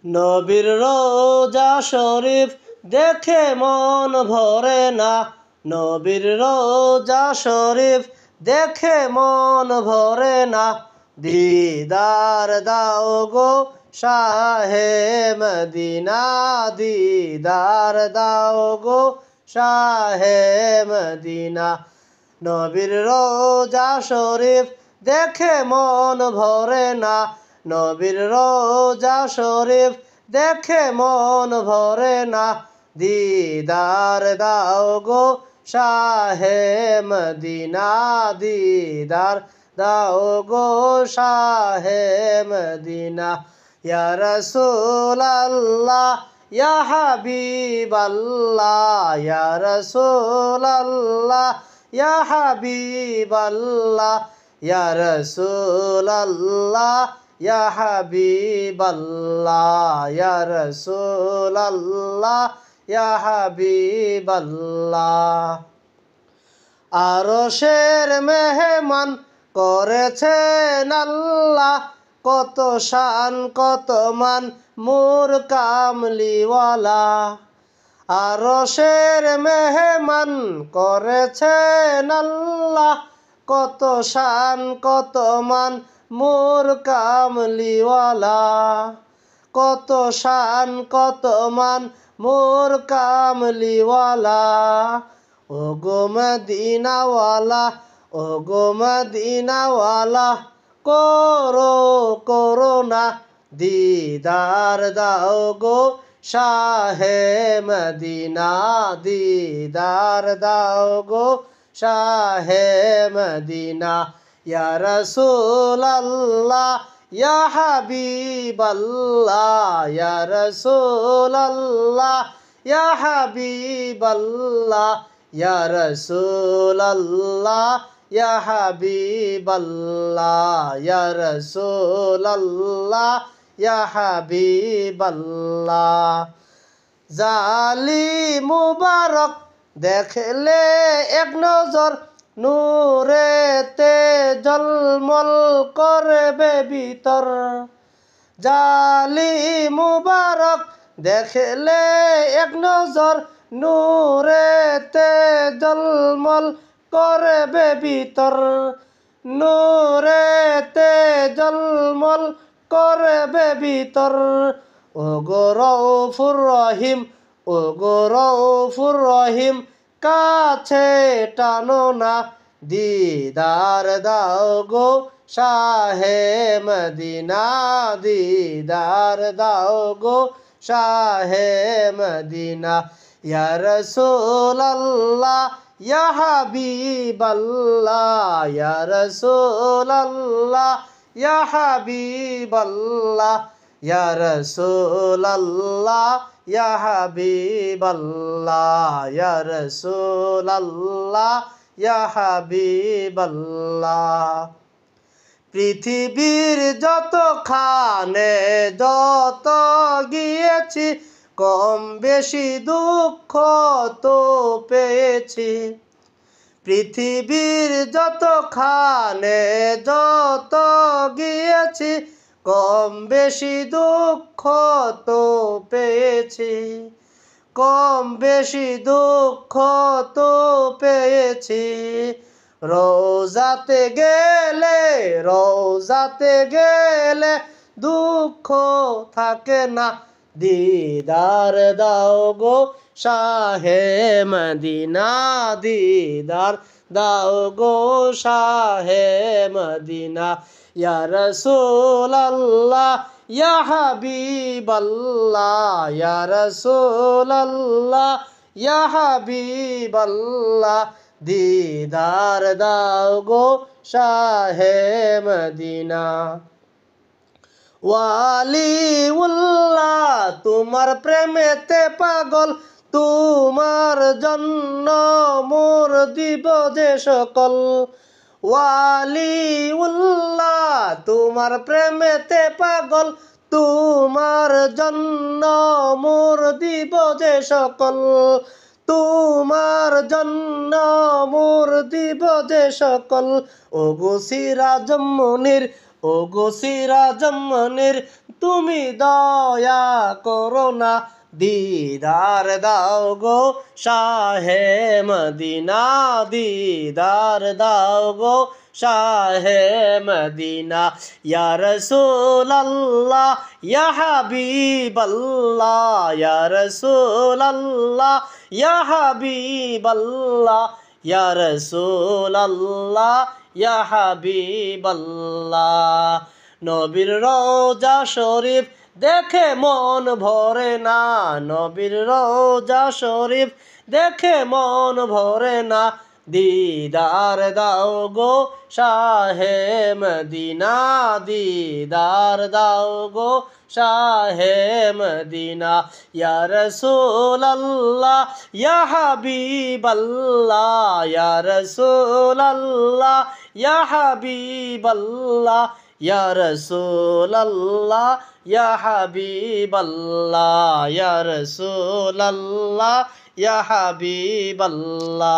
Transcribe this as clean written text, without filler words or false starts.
নবীর রোজা শরীফ দেখে মন ভরে না, নবীর রোজা শরীফ দেখে মন ভরে না। দিদার দাও গো শাহে মদিনা, দিদার দাও গো শাহে মদিনা। নবীর রোজা শরীফ দেখে মন ভরে না, নবীর রোজা শরীফ দেখে মন ভরে না। দিদার দাও গো শাহে মদিনা, দিদার দাও গো শাহে মদিনা। ইয়া রাসূলাল্লাহ ইয়া হাবিবাল্লাহ, ইয়া রাসূলাল্লাহ ইয়া হাবিবাল্লাহ, ইয়া রাসূলাল্লাহ ইয়া হাবিবাল্লাহ, ইয়া রাসূলাল্লাহ ইয়া হাবিবাল্লাহ। আরশের মেহমান করেছেন আল্লাহ, কত শান কত মান মোর কামলিওয়ালা। আরশের মেহমান করেছেন আল্লাহ, কত শান কত মান মোর কামলিওয়ালা। কত শান কত মান মোর কামলিওয়ালা। ও গো মদিনাওয়ালা, ও গো মদিনাওয়ালা, করো করুণা, দিদার দাও গো শাহে মদিনা, দিদার দাও গো শাহে মদিনা। ইয়া রাসূলাল্লাহ ইয়া হাবিবাল্লাহ, ইয়া রাসূলাল্লাহ ইয়া হাবিবাল্লাহ, ইয়া রাসূলাল্লাহ ইয়া হাবিবাল্লাহ, ইয়া রাসূলাল্লাহ ইয়া হাবিবাল্লাহ। জালি মুবারক দেখলে এক নজর, নূরেতে জলমল করবে ভিতর। জালি মুবারক দেখলে এক নজর, নূরেতে জলমল করবে ভিতর। নূরেতে জলমল করবে ভিতর। ও গো রউফুর রহিম, ও গো রউফুর রহিম, কাছে টানো না, দিদার দাও গো শাহে মদিনা, দিদার দাও গো শাহে মদিনা। ইয়া রাসূলাল্লাহ ইয়া হাবিবাল্লাহ, ইয়া রাসূলাল্লাহ ইয়া হাবিবাল্লাহ, ইয়া রাসূলাল্লাহ ইয়া হাবিবাল্লাহ, ইয়া রাসূলাল্লাহ ইয়া হাবিবাল্লাহ। পৃথিবীর যতখানে যত গিয়েছি, কম বেশি দুঃখ তো পেয়েছি। পৃথিবীর যতখানে যত গিয়েছি, কম বেশি দুঃখ তো পেয়েছি। কম বেশি দুঃখ তো পেয়েছি। রোজাতে গেলে, রোজাতে গেলে দুঃখ থাকে না, দিদার দাও গো শাহে মদিনা, দিদার দাও গো শাহে মদিনা। ইয়া রাসূলাল্লাহ ইয়া হাবিবাল্লাহ, ইয়া রাসূলাল্লাহ ইয়া হাবিবাল্লাহ, দিদার দাও গো শাহে মদিনা। ওয়ালিউল্লাহ তোমার প্রেমেতে পাগল, তোমার জন্য মোর দিব যে সকল। ওয়ালিউল্লাহ তোমার প্রেমেতে পাগল, তোমার জন্য মোর দিব যে সকল। তোমার জন্য মোর দিব যে সকল। ও গো সিরাজ মুনির, ও গো সিরাজম মুনির তুমি দয়া করো না দিদার দাও গো শাহে মদিনা দিদার দাও গো শাহে মদিনা ইয়া রাসূলুল্লাহ ইয়া হাবিবাল্লাহ ইয়া রাসূলুল্লাহ ইয়া হাবিবাল্লাহ ইয়া রাসূলুল্লাহ ইয়া হাবিবাল্লাহ নবীর রওজা শরীফ দেখে মন ভরে না নবীর রওজা শরীফ দেখে মন ভরে না দিদার দাও গো শাহে মদিনা দিদার দাও গো শাহে মদিনা ইয়া রাসূলুল্লাহ ইয়া হাবিবাল্লাহ ইয়া রাসূলুল্লাহ ইয়া হাবিবাল্লাহ ইয়া রাসূলুল্লাহ ইয়া হাবিবাল্লাহ ইয়া রাসূলুল্লাহ ইয়া হাবিবাল্লাহ